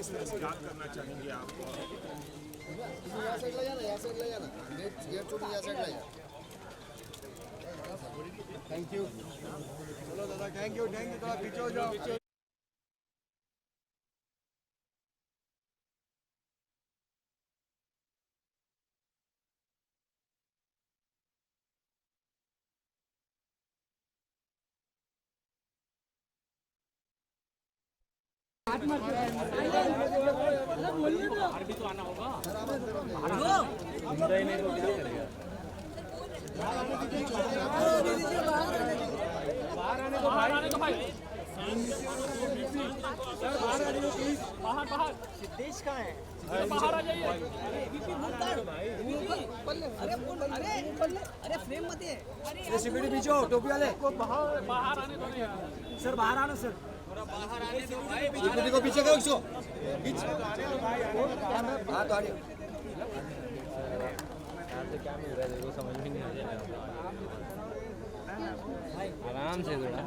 किस तरह से याद करना चाहेंगे आप? या साइड ले जाना गेट छोटी या साइड ले जा। Thank you. चलो दादा, थैंक यू थोड़ा पीछे हो जाओ। सिद्धेश कहाँ है? बाहर आ जाइए। अरे फ्रेम मत है। सिक्योरिटी पीछे हो, टोपी वाले बाहर आने दो यार। सर, बाहर आना सर। बाहर आने दो भाई। सिक्योरिटी को पीछे करो इसको। हाँ तो आगे। क्या मिल रहा है वो समझ में नहीं आ रहा। आराम से थोड़ा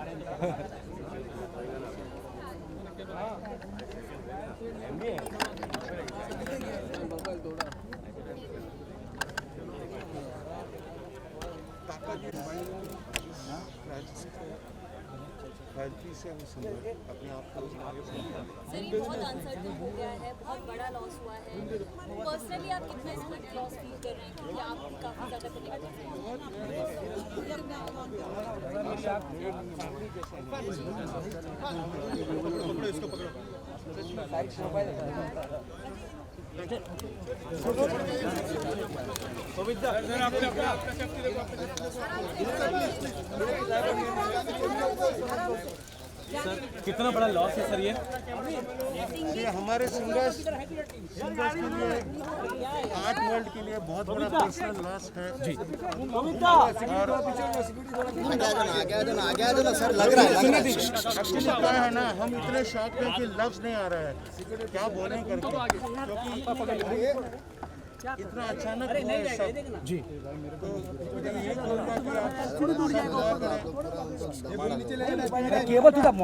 से अपने आप को सर ये बहुत अनसर्टन हो गया है, बहुत बड़ा लॉस हुआ है। पर्सनली आप कितना इसका लॉस फील कर रहे हैं क्योंकि आप काफ़ी ज़्यादा कनेक्टेड सर कितना बड़ा लॉस है सर ये हमारे सिंगर्स के लिए, आर्ट वर्ल्ड के लिए बहुत बड़ा पर्सनल लॉस है जी। आगे सर, लग रहा है एक्चुअली क्या है ना, हम इतने शौक हैं कि लफ्ज नहीं आ रहा है क्या बोलें करके, क्योंकि इतना अचानक हुआ है सब जी। तो मुझे ये कहूँगा कि आप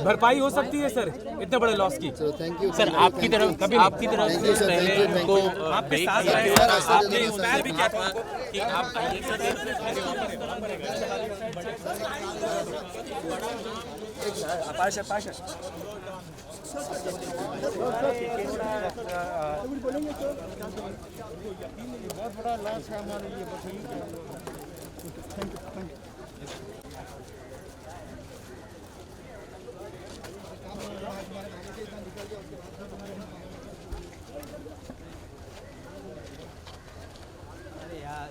भरपाई हो सकती है सर इतने बड़े लॉस की। थैंक यू सर आपकी तरफ से पहले को आपके साथ आपने इंस्पायर भी किया था कि आप पाशा बहुत बड़ा लॉस है हमारे लिए। बस यही थैंक यू। अरे यार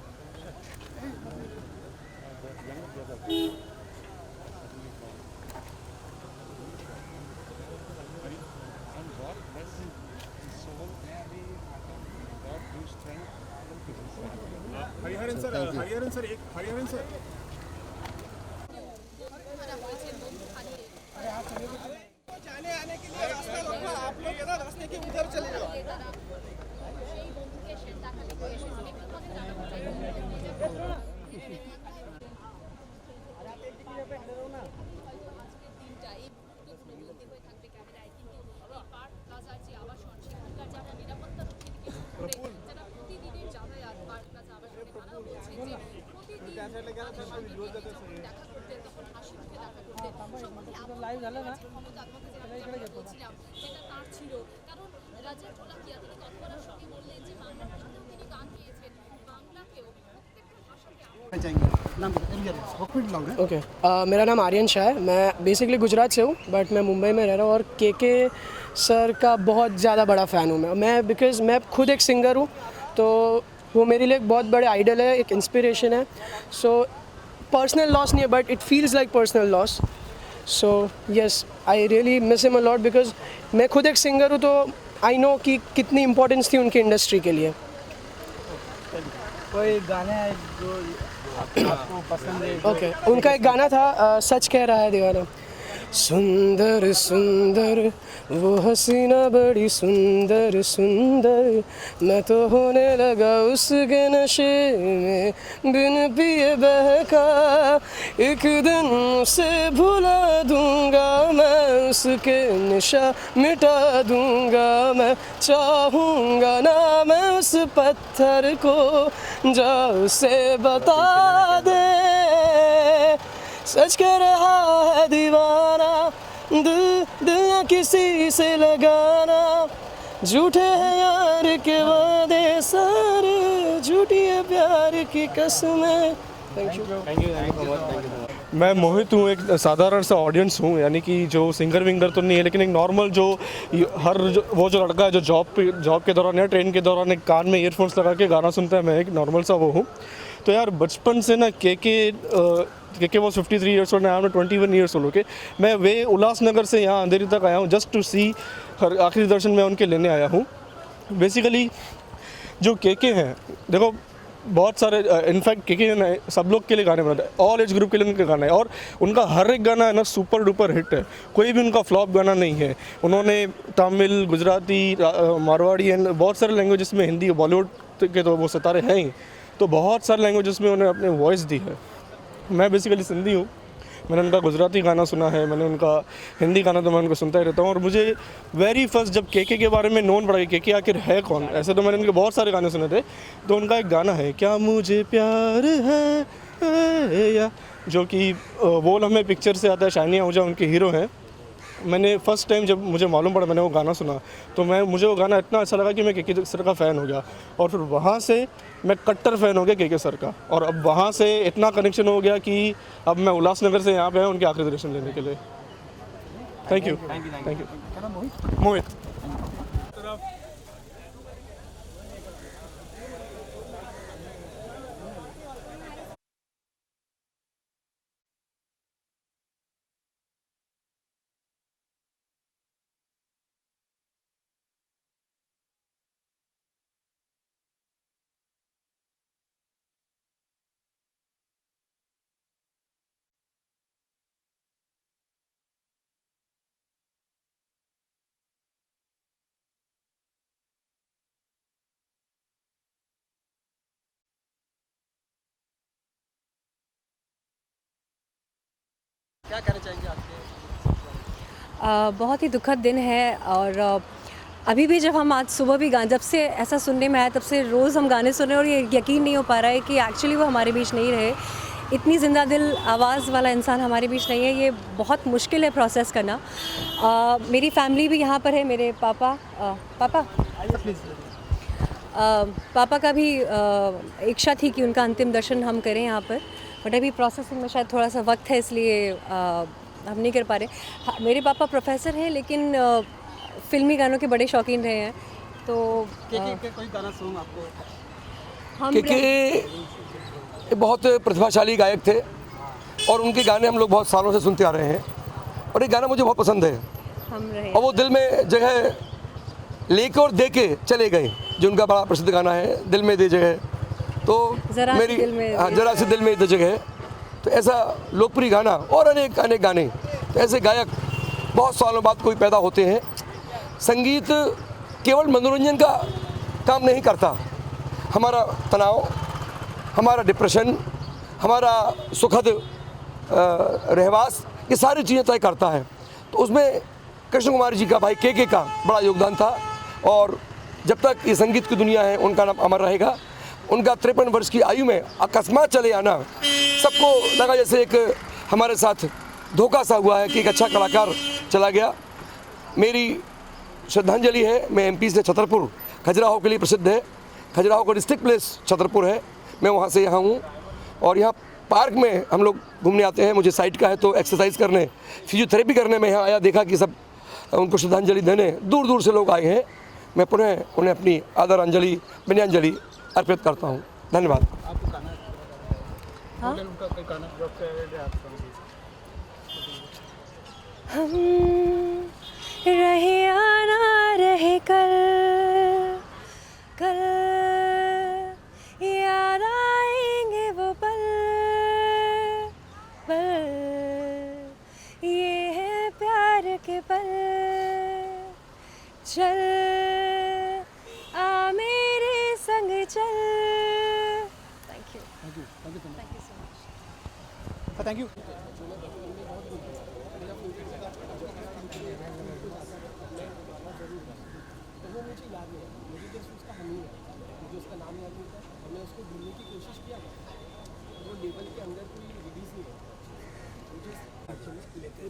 हरिहरन सर, हरिहरन सर जाने आने के लिए रास्ता रोका, आप लोग है ना रास्ते के उधर चले जाओ। লাইভ झालं ना इकडे घेतो যেটা তার ছিল, কারণ রাজের বলা কি তিনি তৎপরের সঙ্গে বললেন যে বাংলা ভাষাতেও তিনি গান গেয়েছেন, বাংলাকেও प्रत्येक ओके मेरा नाम आर्यन शाह है। मैं बेसिकली गुजरात से हूँ बट मैं मुंबई में रह रहा हूँ और के सर का बहुत ज़्यादा बड़ा फ़ैन हूँ मैं बिकॉज़ मैं खुद एक सिंगर हूँ, तो वो मेरे लिए एक बहुत बड़े आइडल है, एक इंस्पिरेशन है। सो पर्सनल लॉस नहीं है but it feels like personal loss. So yes I really miss him a lot because मैं खुद एक सिंगर हूँ, तो आई नो कि कितनी इम्पोर्टेंस थी उनकी इंडस्ट्री के लिए। कोई गाने हैं जो आपको पसंद है? ओके उनका एक गाना था सच कह रहा है दीवाना, सुंदर सुंदर वो हसीना बड़ी सुंदर सुंदर, मैं तो होने लगा उसके नशे में बिन पिए बहका। एक दिन उसे भुला दूंगा मैं, उसके नशा मिटा दूंगा मैं। चाहूँगा ना मैं उस पत्थर को, जाओ उसे बता दे सच कह रहा है दीवाना, दिल किसी से लगाना। झूठे हैं यार के वादे सारे, झूठी है प्यार की कसमें। Thank you. मैं मोहित हूँ, एक साधारण सा ऑडियंस हूँ, यानी कि जो सिंगर विंगर तो नहीं है, लेकिन एक नॉर्मल जो वो जो लड़का है जो जॉब के दौरान या ट्रेन के दौरान एक कान में ईयरफोन्स लगा के गाना सुनता है, मैं एक नॉर्मल सा वो हूँ। तो यार बचपन से ना के was 53 years old, I am 21 years old. Okay, मैं वे उल्लासनगर से यहाँ अंधेरी तक आया हूँ जस्ट टू सी आखिरी दर्शन मैं उनके लेने आया हूँ। बेसिकली जो के हैं, देखो बहुत सारे इनफैक्ट के सब लोग के लिए गाने बनाते हैं, ऑल एज ग्रुप के लिए उनके गाना है, और उनका हर एक गाना है ना सुपर डुपर हिट है, कोई भी उनका फ्लॉप गाना नहीं है। उन्होंने तमिल, गुजराती, मारवाड़ी एंड बहुत सारे लैंग्वेजेस में, हिंदी, बॉलीवुड के तो वो सितारे हैं ही, तो बहुत सारे लैंग्वेजेस में उन्होंने अपने वॉइस दी है। मैं बेसिकली सिंधी हूँ, मैंने उनका गुजराती गाना सुना है, मैंने उनका हिंदी गाना तो मैं उनको सुनता ही रहता हूँ। और मुझे वेरी फर्स्ट जब के बारे में नोन पड़ा कि के आखिर है कौन, ऐसे तो मैंने उनके बहुत सारे गाने सुने थे, तो उनका एक गाना है क्या मुझे प्यार है या, जो कि वो लम्हे पिक्चर से आता है, शाइनी आहूजा उनके हीरो हैं। मैंने फर्स्ट टाइम जब मुझे मालूम पड़ा, मैंने वो गाना सुना, तो मुझे वो गाना इतना अच्छा लगा कि मैं के सर का फ़ैन हो गया, और फिर वहाँ से मैं कट्टर फ़ैन हो गया के सर का, और अब वहाँ से इतना कनेक्शन हो गया कि अब मैं उल्लासनगर से यहाँ पे हूँ उनके आखिरी दर्शन लेने के लिए। Thank you. मोहित। बहुत ही दुखद दिन है, और अभी भी जब हम आज सुबह भी जब से ऐसा सुनने में आया तब से रोज़ हम गाने सुन रहे हैं, और ये यकीन नहीं हो पा रहा है कि एक्चुअली वो हमारे बीच नहीं रहे। इतनी ज़िंदा दिल आवाज़ वाला इंसान हमारे बीच नहीं है, ये बहुत मुश्किल है प्रोसेस करना। मेरी फैमिली भी यहाँ पर है, मेरे पापा का भी इच्छा थी कि उनका अंतिम दर्शन हम करें यहाँ पर, बट अभी प्रोसेसिंग में शायद थोड़ा सा वक्त है, इसलिए हम नहीं कर पा रहे। मेरे पापा प्रोफेसर हैं, लेकिन फिल्मी गानों के बड़े शौकीन रहे हैं, तो कोई गाना सुन आपको? हम बहुत प्रतिभाशाली गायक थे, और उनके गाने हम लोग बहुत सालों से सुनते आ रहे हैं, और ये गाना मुझे बहुत पसंद है, हम रहे, और वो दिल में जगह लेके और दे के चले गए, जो उनका बड़ा प्रसिद्ध गाना है, दिल में दे जगह, तो मेरी जरा सी दिल में दे जगह। तो ऐसा लोकप्रिय गाना और अनेक अनेक गाने, तो ऐसे गायक बहुत सालों बाद कोई पैदा होते हैं। संगीत केवल मनोरंजन का काम नहीं करता, हमारा तनाव, हमारा डिप्रेशन, हमारा सुखद रहवास, ये सारी चीज़ें तय करता है। तो उसमें कृष्ण कुमार जी का, भाई के का बड़ा योगदान था, और जब तक ये संगीत की दुनिया है उनका नाम अमर रहेगा। उनका 53 वर्ष की आयु में अकस्मात चले आना, सबको लगा जैसे एक हमारे साथ धोखा सा हुआ है कि एक अच्छा कलाकार चला गया। मेरी श्रद्धांजलि है, मैं एमपी से छतरपुर, खजुराहो के लिए प्रसिद्ध है, खजुराहो का डिस्ट्रिक्ट प्लेस छतरपुर है, मैं वहाँ से यहाँ हूँ, और यहाँ पार्क में हम लोग घूमने आते हैं, मुझे साइट का है, तो एक्सरसाइज करने, फिजियोथेरेपी करने में यहाँ आया, देखा कि सब उनको श्रद्धांजलि देने दूर दूर से लोग आए हैं। मैं पुनः उन्हें अपनी आदरांजलि, विनयांजलि अर्पित करता हूँ। धन्यवाद। हाँ? हम रहे आना रहे कल, कल याद आएंगे वो पल, पल ये है thank you thank you so much. Thank you.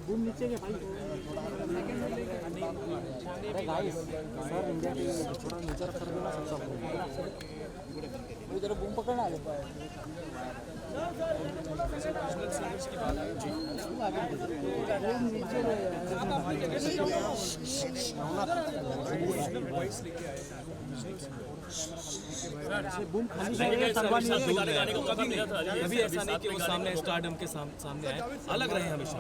Boom नीचे के भाई सर इंडिया के थोड़ा नीचे रख देना सब जरा बूम पकड़ना बूम खाली अभी ऐसा नहीं कि वो सामने स्टारडम के सामने आए, अलग रहे हमेशा।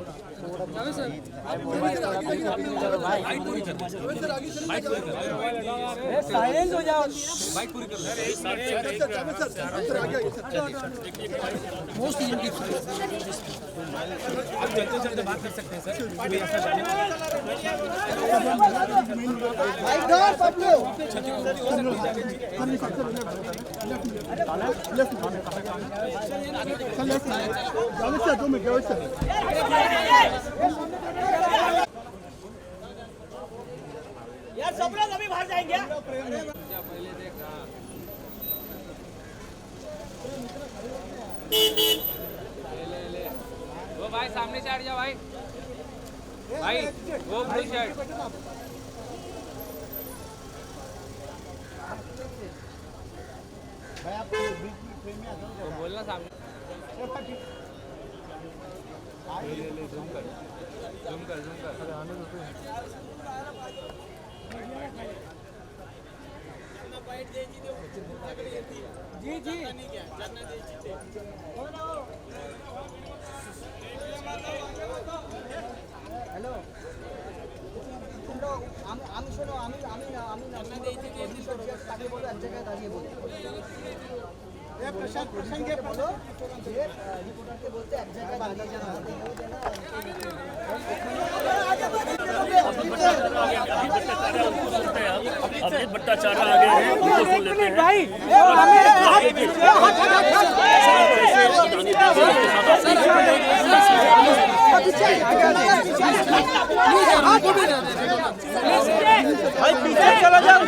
बाइक पूरी कर साइलेंस हो जाओ। बाइक पूरी कर आप चलते चलते बात कर सकते हैं सर। यार सबराज अभी बाहर जाएंगे। वो भाई सामने से हट जाओ भाई। भाई वो ब्लू शर्ट। वो बोलना सामने। जूम कर। जी হ্যালো আমি শোনো আমি তাকে বলো এক জায়গায় দাঁড়িয়ে বলো প্রশান্তকে বলো যে রিপোর্টারকে বলতে এক জায়গায় দাঁড়িয়ে যাওয়া अमित भट्टाचार्य आगे हैं, उनको सुन लेते हैं। भाई पीछे चला जाओ।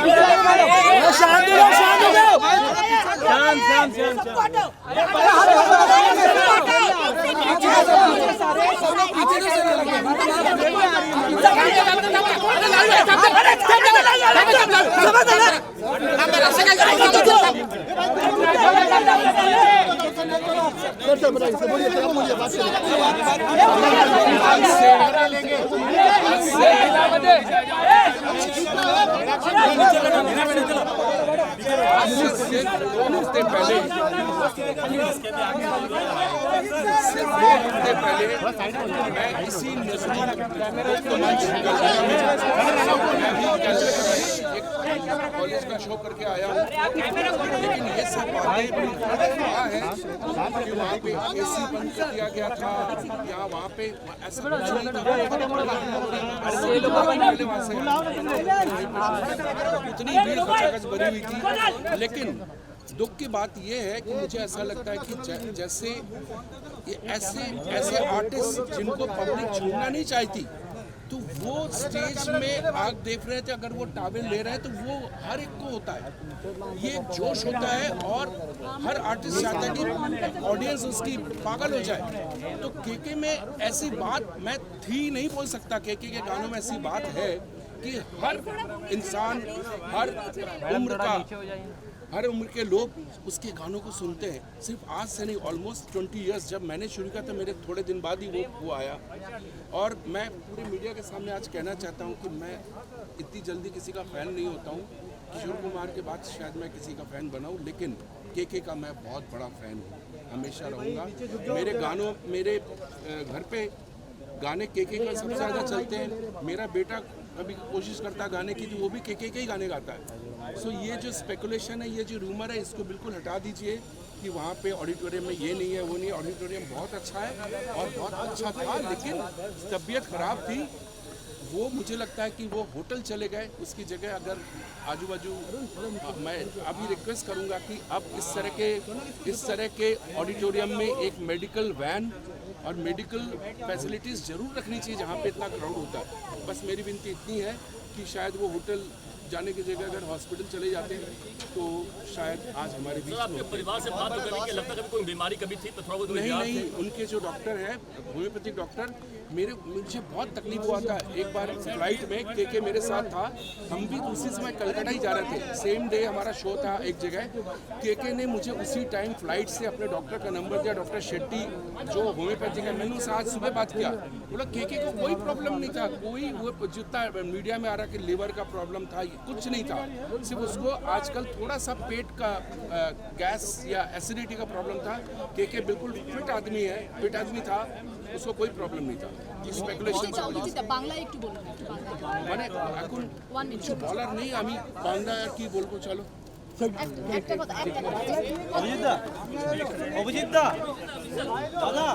शांत हो जाओ। कॉलेज का शो करके आया हूँ, लेकिन ये सब बातें हुआ है कि वहाँ पे एसी बंद कर दिया गया था या वहाँ पे ऐसा कुछ नहीं था। इतनी भीड़ खचाखच भरी हुई थी, लेकिन दुख की बात यह है कि मुझे ऐसा लगता है कि जैसे ये ऐसे आर्टिस्ट जिनको पब्लिक छोड़ना नहीं चाहती, तो वो स्टेज में आग देख रहे थे, अगर वो टावल ले रहे हैं तो वो हर एक को होता है, ये एक जोश होता है और हर आर्टिस्ट चाहता है कि ऑडियंस उसकी पागल हो जाए। तो केके में ऐसी बात मैं थी नहीं बोल सकता, केके के गानों में ऐसी बात है कि हर इंसान, हर उम्र के लोग उसके गानों को सुनते हैं। सिर्फ आज से नहीं, ऑलमोस्ट 20 इयर्स जब मैंने शुरू किया था, मेरे थोड़े दिन बाद ही वो आया। और मैं पूरे मीडिया के सामने आज कहना चाहता हूँ कि मैं इतनी जल्दी किसी का फ़ैन नहीं होता हूँ। किशोर कुमार के बाद शायद मैं किसी का फ़ैन बनाऊँ, लेकिन केके का मैं बहुत बड़ा फ़ैन हूँ, हमेशा रहूँगा। मेरे गानों, मेरे घर पे गाने केके का सबसे ज़्यादा चलते हैं। मेरा बेटा कभी कोशिश करता है गाने की, तो वो भी केके के ही गाने गाता है। सो ये जो स्पेकुलेशन है, ये जो रूमर है, इसको बिल्कुल हटा दीजिए कि वहाँ पे ऑडिटोरियम में ये नहीं है, वो नहीं है। ऑडिटोरियम बहुत अच्छा है और बहुत अच्छा था, लेकिन तबीयत ख़राब थी, वो मुझे लगता है कि वो होटल चले गए, उसकी जगह अगर आजू बाजू, मैं अभी रिक्वेस्ट करूंगा कि अब इस तरह के ऑडिटोरियम में एक मेडिकल वैन और मेडिकल फैसिलिटीज़ जरूर रखनी चाहिए जहाँ पे इतना क्राउड होता है। बस मेरी विनती इतनी है कि शायद वो होटल जाने की जगह अगर हॉस्पिटल चले जाते हैं तो शायद आज हमारे बीच आपके परिवार से बात करने के लगता है कोई बीमारी कभी थी तो थोड़ा बहुत नहीं, उनके जो डॉक्टर हैं, होम्योपैथिक डॉक्टर, मुझे बहुत तकलीफ हुआ था। एक बार फ्लाइट में के मेरे साथ था, हम भी उसी समय कलकत्ता ही जा रहे थे, सेम डे हमारा शो था एक जगह। के ने मुझे उसी टाइम फ्लाइट से अपने डॉक्टर का नंबर दिया, डॉक्टर शेट्टी जो होम्योपैथिक है। मैंने उससे आज सुबह बात किया, बोला के को कोई प्रॉब्लम नहीं था, कोई वो जितना मीडिया में आ रहा कि लिवर का प्रॉब्लम था, कुछ नहीं था। सिर्फ उसको आजकल थोड़ा सा पेट का गैस या एसिडिटी का प्रॉब्लम था। के बिल्कुल फिट आदमी था, उसको कोई प्रॉब्लम नहीं था। স্পেকুলেশন বাংলা একটু বলুন, একটু বাংলা মানে এখন কিছু বলার নেই, আমি বাংলা আর কি বলবো, চলো একটা কথা অভিজিৎ দা দাদা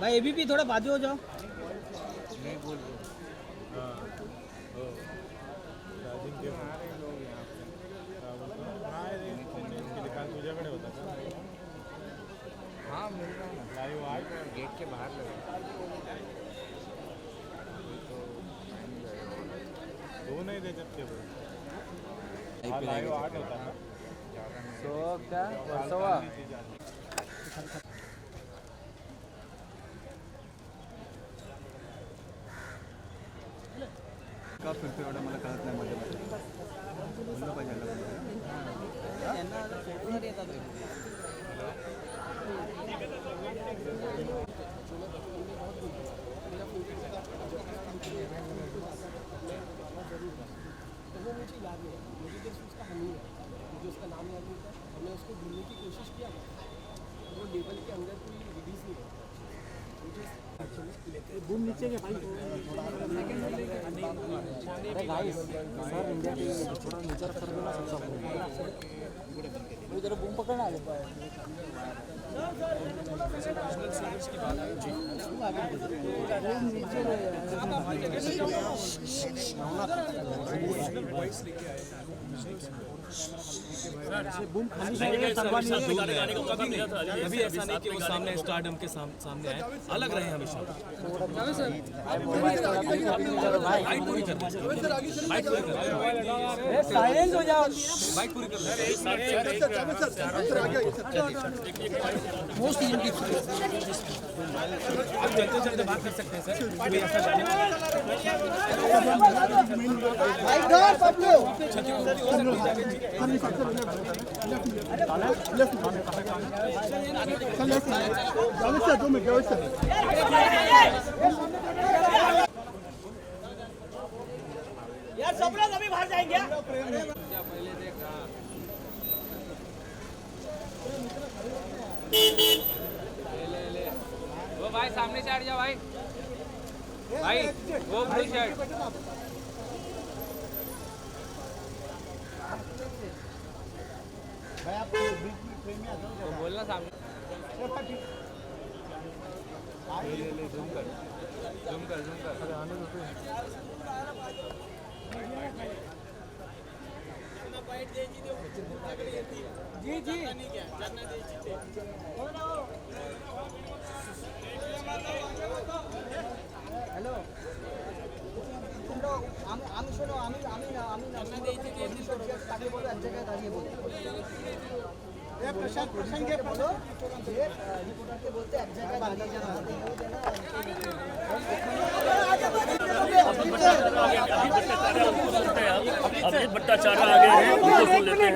भाई एबीपी थोड़ा बाजू हो जाओ। हाँ मिल रहा है ना, लाइव आज गेट के बाहर लगा दो नहीं दे सकते लाइव आठ होता था सो क्या सवा का फिर एवढं मला कळत नाही मध्ये बोललं पाहिजे उसका नाम याद नहीं था, हमने उसको ढूंढने की कोशिश किया, वो लेवल के अंदर कोई रिलीज नहीं है। बूम नीचे के भाई अरे गाइस सर इंडिया के थोड़ा नीचे कर देना सबसे वो जरा बूम पकड़ना आ जाता है। बूम खाली अभी ऐसा नहीं कि वो सामने स्टारडम के सामने आए, अलग रहे हमेशा। साइलेंस हो जाओ, बाइक पूरी कर मोस्ट आप चलते चलते बात कर सकते हैं सर, कोई ऐसा यार सब लोग अभी बाहर जाएंगे। वो भाई सामने से हट जाओ भाई, भाई वो ब्लू शर्ट भाई आप फ्रेम में आ जाओ, बोलना सामने जूम कर जी जी হ্যালো আমি শোনো আমি তাকে বলো এক জায়গায় দাঁড়িয়ে বলতে প্রসঙ্গে বলো যে রিপোর্টারকে বলতে এক জায়গায় দাঁড়িয়ে যারা अमित भट्टाचार्य आगे हैं, उनको सुन लेते हैं।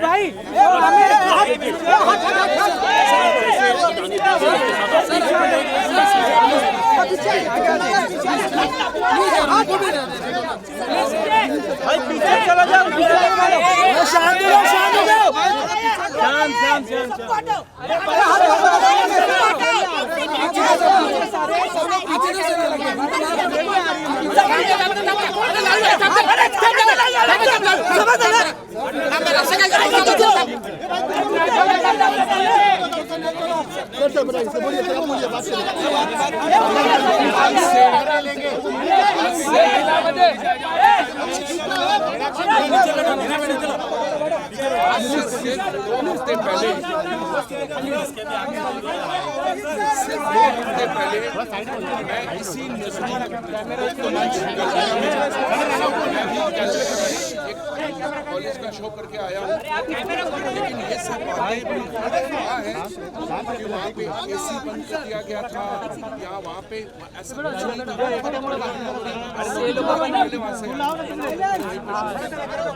भाई पीछे चला जाओ, शांत हो जाओ, शांत हफ्ते पहले मैं इसी कॉलेज का शो करके आया हूँ, लेकिन ये सब बातें हुआ है कि वहाँ पे एसी बंद कर दिया गया था या वहाँ पे ऐसा कुछ नहीं था।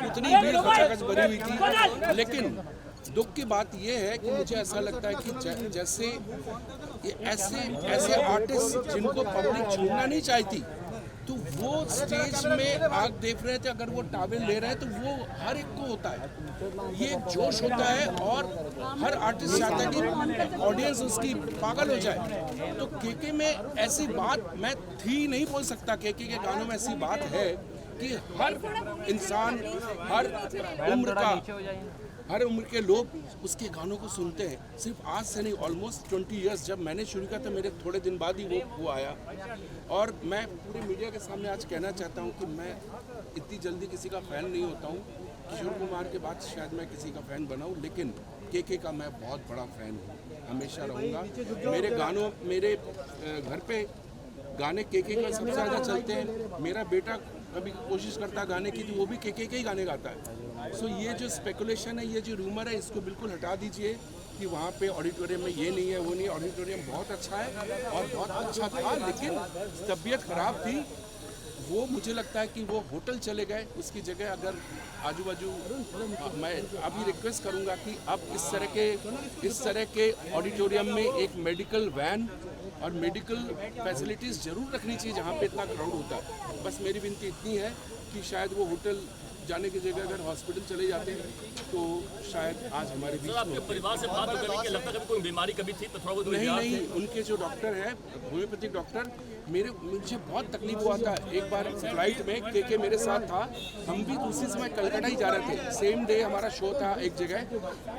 उतनी भीड़ खचाखच भरी हुई थी, लेकिन दुख की बात यह है कि मुझे ऐसा लगता है कि जैसे ये ऐसे आर्टिस्ट जिनको पब्लिक छोड़ना नहीं चाहती, तो वो स्टेज में आग देख रहे थे, अगर वो टावेल ले रहे हैं तो वो हर एक को होता है, ये एक जोश होता है और हर आर्टिस्ट चाहता है कि ऑडियंस उसकी पागल हो जाए। तो केके में ऐसी बात मैं थी नहीं बोल सकता, केके के गानों में ऐसी बात है कि हर इंसान, हर उम्र के लोग उसके गानों को सुनते हैं। सिर्फ आज से नहीं, ऑलमोस्ट 20 इयर्स जब मैंने शुरू किया था, मेरे थोड़े दिन बाद ही वो आया। और मैं पूरे मीडिया के सामने आज कहना चाहता हूँ कि मैं इतनी जल्दी किसी का फ़ैन नहीं होता हूँ। किशोर कुमार के बाद शायद मैं किसी का फ़ैन बनाऊँ, लेकिन केके का मैं बहुत बड़ा फ़ैन हूँ, हमेशा रहूँगा। मेरे गानों, मेरे घर पे गाने केके का सबसे ज़्यादा चलते हैं। मेरा बेटा कभी कोशिश करता गाने की, तो वो भी केके के ही गाने गाता है। सो ये जो स्पेकुलेशन है, ये जो रूमर है, इसको बिल्कुल हटा दीजिए कि वहाँ पे ऑडिटोरियम में ये नहीं है, वो नहीं है। ऑडिटोरियम बहुत अच्छा है और बहुत अच्छा था, लेकिन तबीयत ख़राब थी। वो मुझे लगता है कि वो होटल चले गए, उसकी जगह अगर आजू बाजू, मैं अभी रिक्वेस्ट करूँगा कि अब इस तरह के ऑडिटोरियम में एक मेडिकल वैन और मेडिकल फैसिलिटीज़ ज़रूर रखनी चाहिए जहाँ पे इतना क्राउड होता है। बस मेरी विनती इतनी है कि शायद वो होटल जाने की जगह अगर हॉस्पिटल चले जाते हैं तो शायद आज हमारे बीच में परिवार से बात करने के लगता है कभी कोई बीमारी कभी थी तो थोड़ा बहुत नहीं, उनके जो डॉक्टर हैं, होम्योपैथिक डॉक्टर, मुझे बहुत तकलीफ हुआ था। एक बार फ्लाइट में केके मेरे साथ था, हम भी उसी समय कलकत्ता ही जा रहे थे, सेम डे हमारा शो था एक जगह।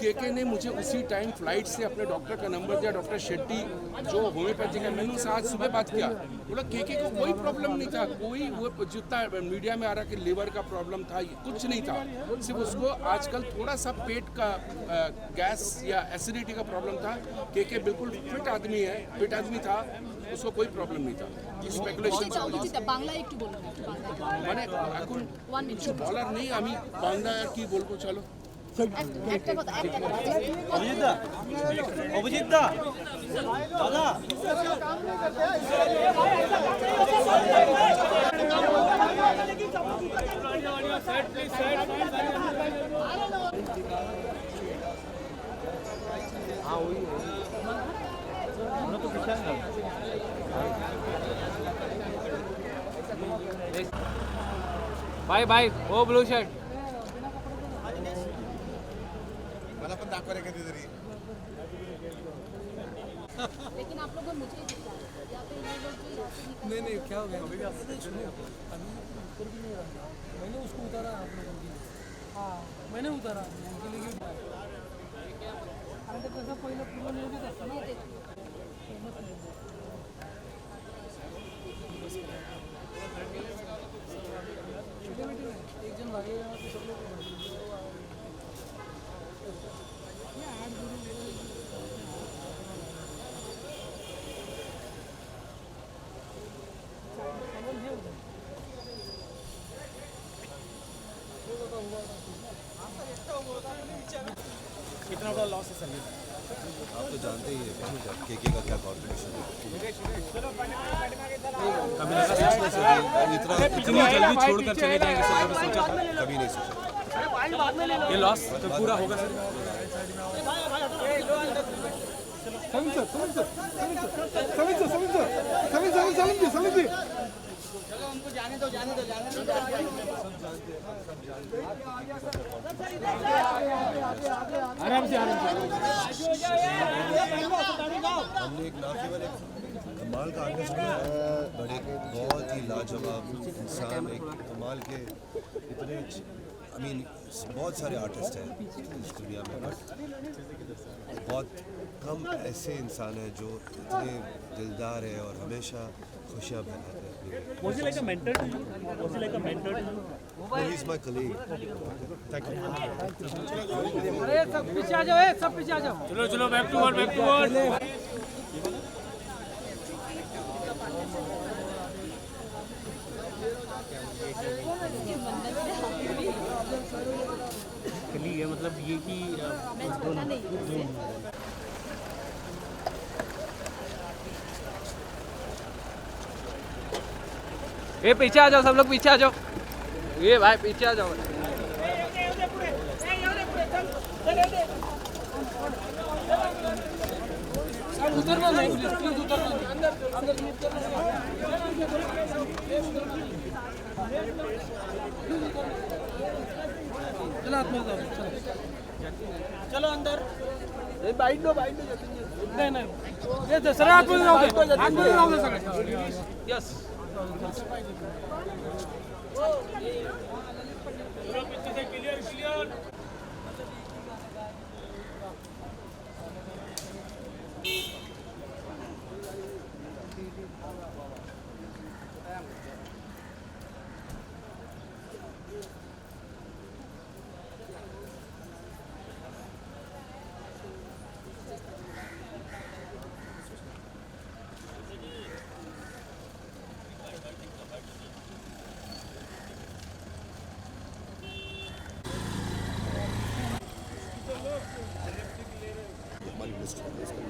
केके ने मुझे उसी टाइम फ्लाइट से अपने डॉक्टर का नंबर दिया, डॉक्टर शेट्टी जो होम्योपैथिक है। मैंने उससे आज सुबह बात किया, बोला केके को कोई प्रॉब्लम नहीं था, कोई वो जितना मीडिया में आ रहा कि लिवर का प्रॉब्लम था, कुछ नहीं था। सिर्फ उसको आजकल थोड़ा सा पेट का गैस या एसिडिटी का प्रॉब्लम था। केके बिल्कुल फिट आदमी है, फिट आदमी था, उसको कोई प्रॉब्लम नहीं था। स्पेकुलेशन মানে এখন কিছু বলার নেই, আমি বাংলা আর কি বলবো, চলো। অভিজিৎ দা দাদা बाय बाय वो ब्लू शर्ट मला पण दाखवा रे कधीतरी। लेकिन आप लोगों मुझे नहीं क्या हो गया मैंने उसको उतारा आप लोगों की। हाँ मैंने उतारा कसं पहिलं पूर्ण नियोजित असतं ना। एक जन लागेगा तो सब लोग कितना बड़ा लॉस है सर? आप तो जानते ही हैं केके का क्या कॉन्ट्रीब्यूशन है। इतना जल्दी छोड़कर चले जाएंगे सर, सोचा था? कभी नहीं सोचा। ये लॉस तो पूरा होगा सर। चलो उनको जाने दो। आराम से हमने एक ना केवल एक कमाल का आर्टिस्ट है, बट एक बहुत ही लाजवाब इंसान, एक कमाल के इतने बहुत सारे आर्टिस्ट हैं इस दुनिया में, बट बहुत कम ऐसे इंसान हैं जो इतने दिलदार है और हमेशा खुशियाँ फैलाते हैं। Was he like a mentor to you? Was he like a mentor to you? No, he's my colleague. Thank you. अरे सब पीछे आ जाओ, सब पीछे आ जाओ। चलो चलो back to work, back to work. है मतलब ये कि ये पीछे आ जाओ, सब लोग पीछे आ जाओ। ये भाई पीछे आ जाओ। उतरना नहीं, प्लीज उतरना नहीं। अंदर चलो हाथ में जाओ, चलो अंदर। बाइट दो नहीं नहीं, ये सर हाथ में जाओगे सगळे। यस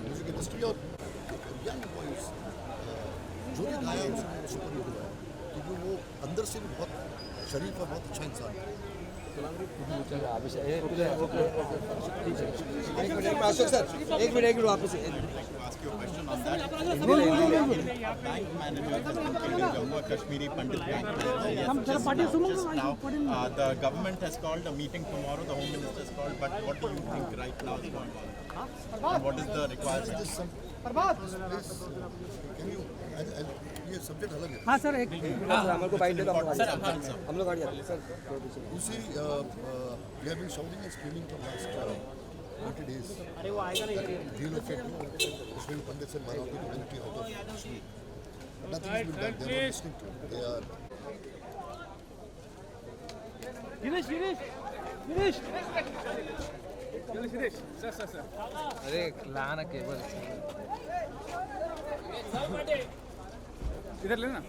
म्यूजिक इंडस्ट्री और यंग वॉइस जो भी गाया उसने सुपर हिट हुआ क्योंकि वो अंदर से भी बहुत शरीफ और बहुत अच्छा इंसान है। अशोक सर एक मिनट वापस Bank manager has been killed in Jammu and Kashmiri Pandit Bank manager. Now, the government has called a meeting tomorrow. The Home Minister has called. But what do you think right now is going on? And what is the requirement? Can you? ये subject अलग है। हाँ sir एक हमारे को bite दे दो हम लोग आ जाते हैं sir. You see, we have been shouting and screaming for last 20 days. अरे वो आएगा नहीं। Relocate Kashmiri Pandits and minority community out of Kashmir. Nothing has been done. They are not listening to it. They are. Dinesh sir अरे लाना cable इधर लेना।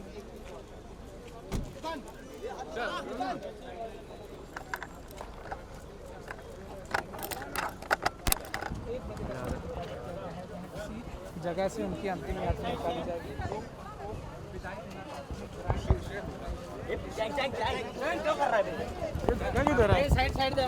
जगह से उनकी अंतिम यात्रा निकाली जाएगी। साइड दे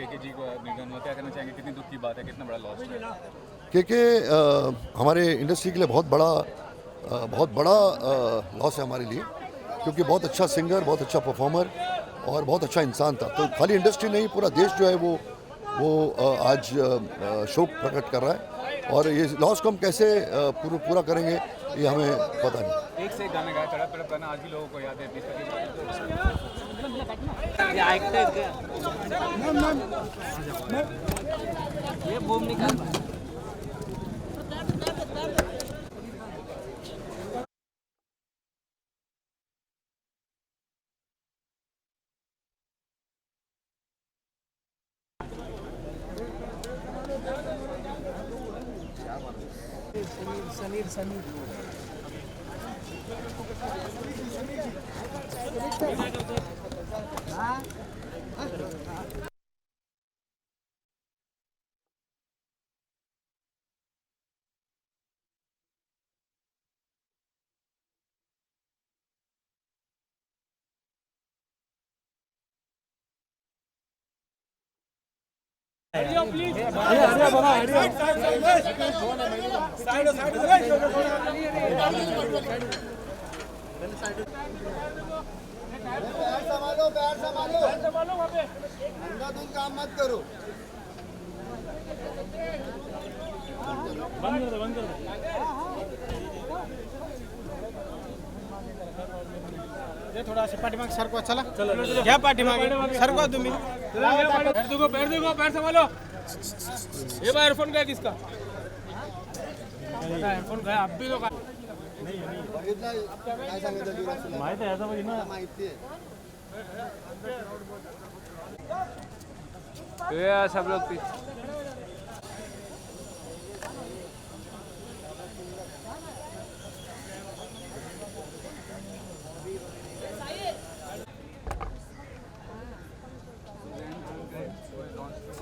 के जी को निधन हुआ, क्या कहना चाहेंगे? कितनी दुख की बात है, कितना बड़ा लॉस है? के हमारे इंडस्ट्री के लिए बहुत बड़ा लॉस है हमारे लिए, क्योंकि बहुत अच्छा सिंगर, बहुत अच्छा परफॉर्मर और बहुत अच्छा इंसान था। तो खाली इंडस्ट्री नहीं, पूरा देश जो है वो आज शोक प्रकट कर रहा है और ये लॉस को हम कैसे पूरा करेंगे ये हमें पता नहीं। एक से एक गाने गाया, तड़प तड़प गाना आज भी लोगों को याद है। ये बूम निकाल सनी संभालो वहाँ पे अंधाधुंध काम मत करो। बंद कर दो ये थोड़ा सा पार्टी मांग सर को चला क्या पार्टी मांगे सर को तुम्हें पैर संभालो ये बा एयरफोन गया किसका एयरफोन गया आप भी लोग माहिती आहे असं बघ ना माहिती आहे सब लोग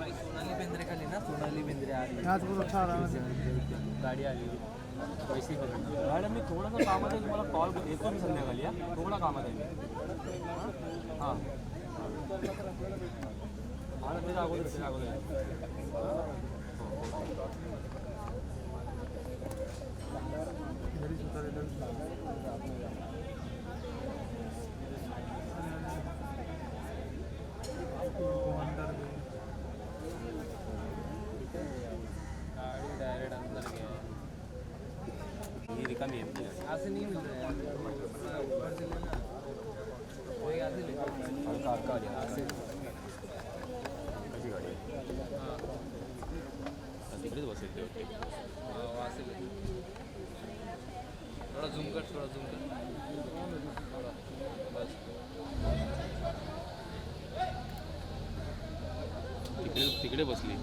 सोनाली बेंद्रे का लेना सोनाली बेंद्रे आ रही है आज बहुत अच्छा आ रहा है गाड़ी आ रही है पैसे मॅडम मी थोडंसं कामात आहे तुम्हाला कॉल येतो मी संध्याकाळी या थोडा कामात आहे मी हां मला त्याच्या अगोदर डायरेक्ट अंदर गया ये रिकम है ऐसे नहीं मिल रहा है ऊपर से लेना वही आते ले हल्का हल्का ऐसे कैसी गाड़ी है हां तिकडे बस येते ओके वहां से ले थोड़ा जूम कर बस तिकडे बसली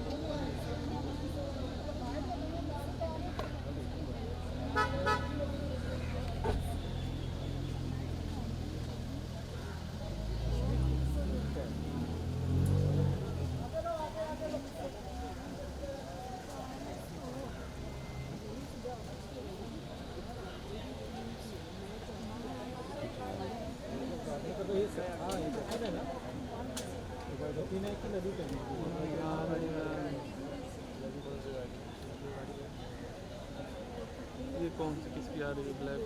ये कौन सी किसकी आ रही है ब्लैक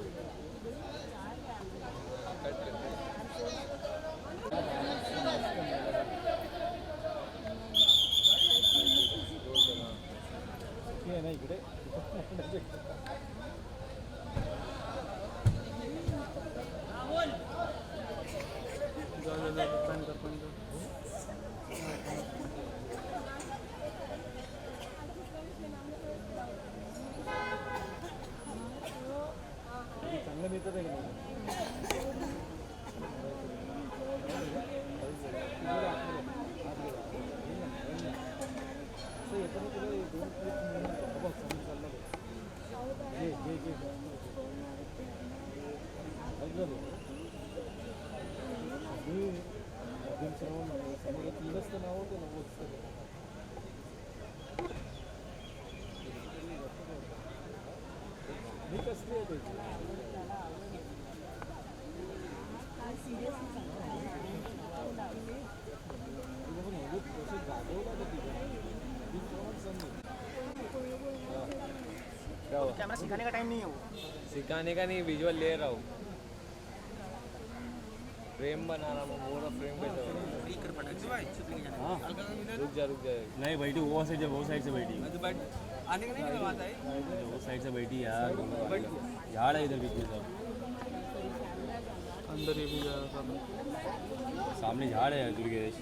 ये नाही इकडे चांगलं मिळतं आहे तीनच तर नाव होतं मी कसली आहे त्याची कैमरा सिखाने का टाइम नहीं है वो सिखाने का नहीं विजुअल ले रहा हूँ फ्रेम बना रहा हूँ पूरा फ्रेम कैसे हाँ रुक जा नहीं बैठी वो साइड से बैठी आने का नहीं बात है वो साइड से बैठी यार झाड़ है इधर बीच में सब अंदर ये भी जा सामने झाड़ है दुर्गेश